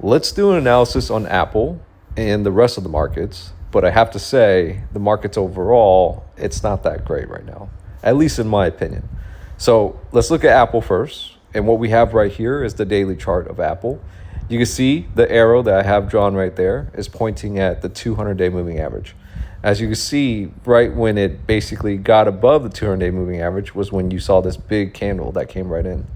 Let's do an analysis on Apple and the rest of the markets. But I have to say, the markets overall, it's not that great right now, at least in my opinion. So let's look at Apple first. And what we have right here is the daily chart of Apple. You can see the arrow that I have drawn right there is pointing at the 200-day moving average. As you can see, right when it basically got above the 200-day moving average was when you saw this big candle that came right in.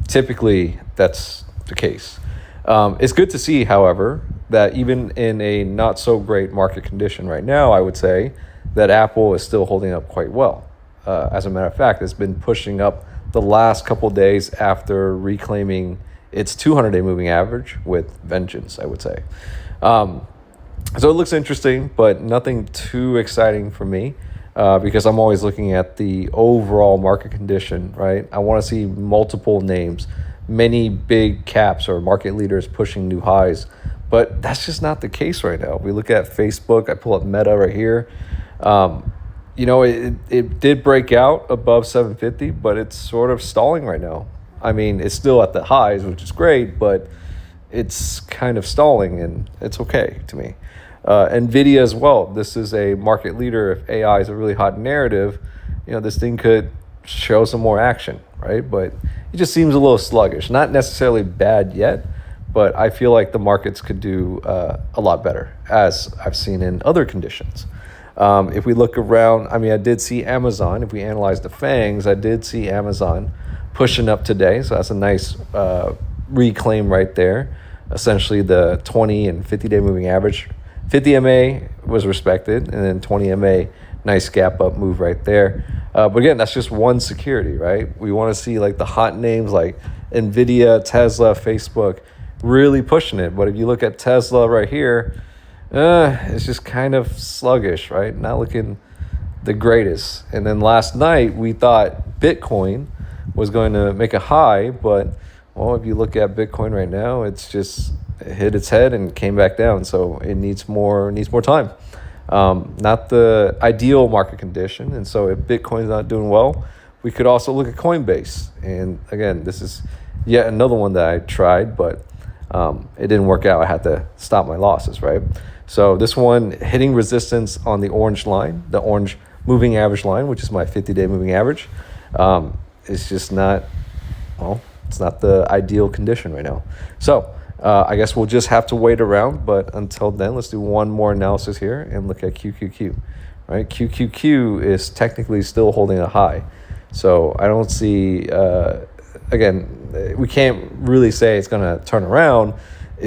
Typically, that's the case. It's good to see, however, that even in a not so great market condition right now, I would say that Apple is still holding up quite well. As a matter of fact, it's been pushing up the last couple days after reclaiming its 200-day moving average with vengeance, I would say. So it looks interesting, but nothing too exciting for me because I'm always looking at the overall market condition, right? I want to see multiple names, many big caps or market leaders pushing new highs, but that's just not the case right now. We look at Facebook, I pull up Meta right here. It did break out above 750, but it's sort of stalling right now. I mean, it's still at the highs, which is great, but it's kind of stalling, and it's okay to me. NVIDIA as well. This is a market leader. If AI is a really hot narrative, this thing could show some more action, right? But it just seems a little sluggish. Not necessarily bad yet, but I feel like the markets could do a lot better, as I've seen in other conditions. If we look around, I did see Amazon. If we analyze the FANGs, I did see Amazon pushing up today. So that's a nice reclaim right there. Essentially the 20 and 50-day moving average. 50 MA was respected, and then 20 MA, nice gap up move right there. But again, that's just one security, right? We want to see like the hot names like NVIDIA, Tesla, Facebook really pushing it. But if you look at Tesla right here, it's just kind of sluggish, right? Not looking the greatest. And then last night, we thought Bitcoin was going to make a high, but well, if you look at Bitcoin right now, it's just hit its head and came back down. So it needs more time. Not the ideal market condition. And so if Bitcoin's not doing well, we could also look at Coinbase. And again, this is yet another one that I tried, but it didn't work out. I had to stop my losses, right? So this one hitting resistance on the orange line, the orange moving average line, which is my 50-day moving average. It's just not, it's not the ideal condition right now. So I guess we'll just have to wait around. But until then, let's do one more analysis here and look at QQQ, right? QQQ is technically still holding a high. So I don't see, again, we can't really say it's going to turn around,